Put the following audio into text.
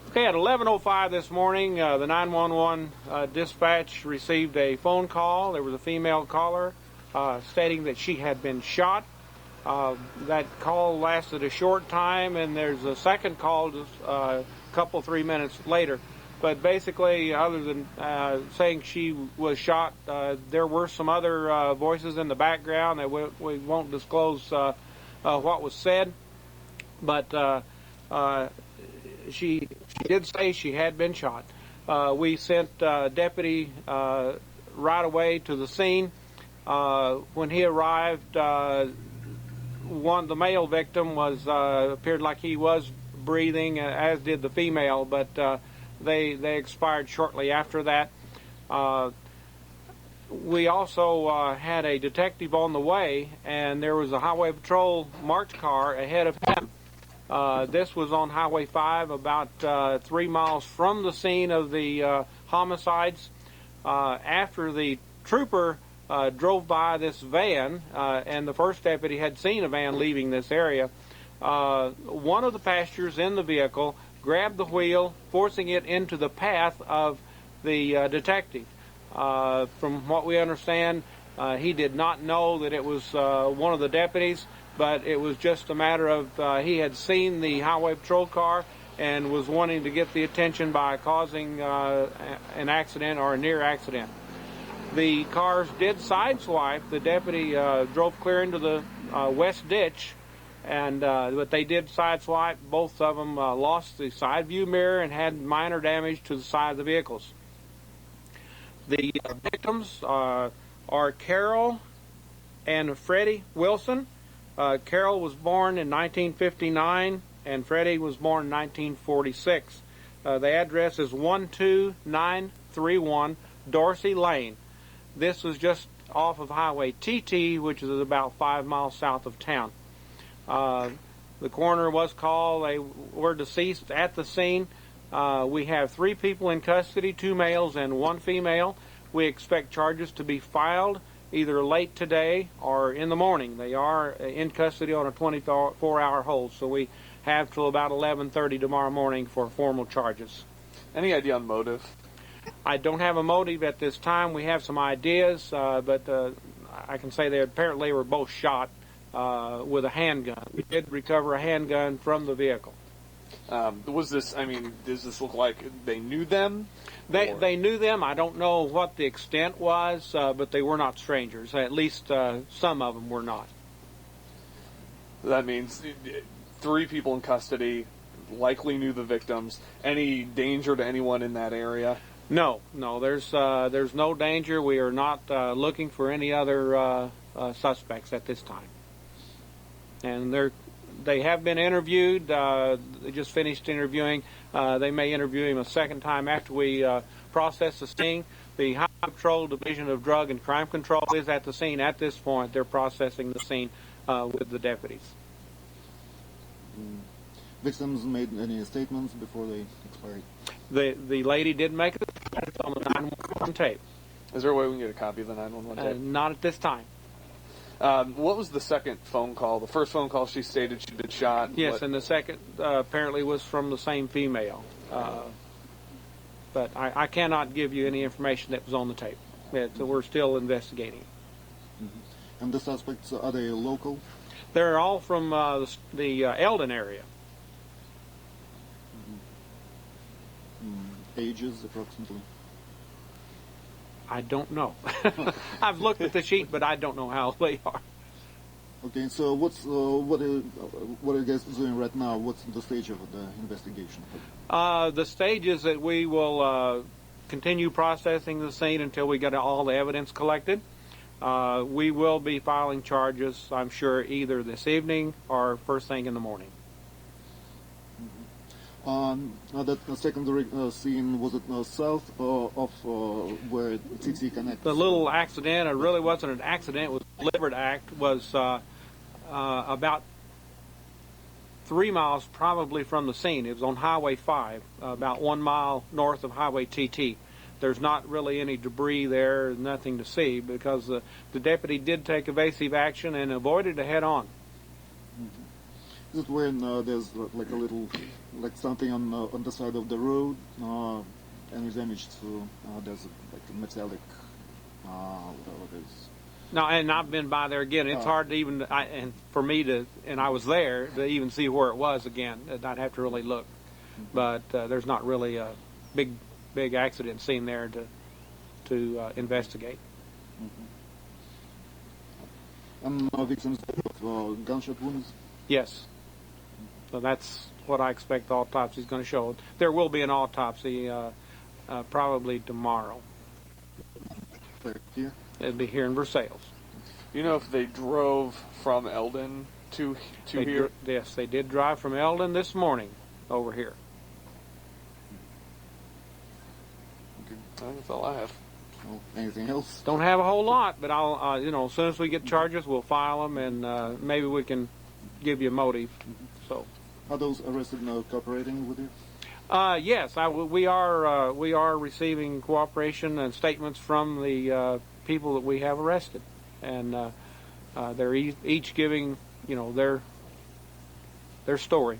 Okay, at 11:05 this morning, the 911 dispatch received a phone call. There was a female caller stating that she had been shot. That call lasted a short time, and there's a second call just a couple, 3 minutes later. But basically, other than saying she was shot, there were some other voices in the background that we won't disclose what was said. But she did say she had been shot. We sent a deputy right away to the scene. When he arrived, the male victim appeared like he was breathing, as did the female, but they expired shortly after that. We also had a detective on the way, and there was a Highway Patrol marked car ahead of him. This was on Highway 5, about 3 miles from the scene of the homicides. After the trooper drove by this van, and the first deputy had seen a van leaving this area, one of the passengers in the vehicle grabbed the wheel, forcing it into the path of the detective. From what we understand, he did not know that it was one of the deputies, but it was just a matter of he had seen the Highway Patrol car and was wanting to get the attention by causing an accident or a near accident. The cars did sideswipe. The deputy drove clear into the west ditch, but they did sideswipe. Both of them lost the side view mirror and had minor damage to the side of the vehicles. The victims are Carol and Freddie Wilson. Carol was born in 1959, and Freddie was born in 1946. The address is 12931 Dorsey Lane. This was just off of Highway TT, which is about 5 miles south of town. The coroner was called. They were deceased at the scene. We have 3 people in custody, 2 males and 1 female. We expect charges to be filed either late today or in the morning. They are in custody on a 24-hour hold, so we have till about 11:30 tomorrow morning for formal charges. Any idea on motive? I don't have a motive at this time. We have some ideas, but I can say they apparently were both shot with a handgun. We did recover a handgun from the vehicle. Does this look like they knew them? They knew them. I don't know what the extent was, but they were not strangers. At least some of them were not. That means 3 people in custody, likely knew the victims. Any danger to anyone in that area? No. There's no danger. We are not looking for any other suspects at this time. And they have been interviewed. They just finished interviewing. They may interview him a second time after we process the scene. The Highway Patrol Division of Drug and Crime Control is at the scene at this point. They're processing the scene with the deputies. Victims made any statements before they expired? The lady did make a statement on the 911 tape. Is there a way we can get a copy of the 911 tape? Not at this time. What was the second phone call? The first phone call, she stated she'd been shot. Yes, and the second apparently was from the same female. But I cannot give you any information that was on the tape. So we're still investigating. Mm-hmm. And the suspects, are they local? They're all from the Eldon area. Ages, approximately? I don't know. I've looked at the sheet, but I don't know how they are. Okay, so what are you guys doing right now? What's the stage of the investigation? The stage is that we will continue processing the scene until we get all the evidence collected. We will be filing charges, I'm sure, either this evening or first thing in the morning. That secondary scene, was it south of where TT connects? The little accident, it really wasn't an accident, it was a deliberate act, was about 3 miles probably from the scene. It was on Highway 5, about 1 mile north of Highway TT. There's not really any debris there, nothing to see, because the deputy did take evasive action and avoided a head-on. Is it when there's like a little, like something on the side of the road, any damage to, there's like a metallic, whatever it is. No, and I've been by there again. It's hard to even, and for me to, and I was there to even see where it was again. I'd have to really look, but there's not really a big accident scene there to investigate. And victims of gunshot wounds? Yes. So that's what I expect the autopsy is going to show. There will be an autopsy probably tomorrow. Here? It'll be here in Versailles. You know if they drove from Eldon to here? Yes, they did drive from Eldon this morning over here. That's all I have. Oh, anything else? Don't have a whole lot, but I'll, as soon as we get charges, we'll file them, and maybe we can give you a motive. So. Are those arrested cooperating with you? Yes, we are receiving cooperation and statements from the people that we have arrested, and they're each giving their story.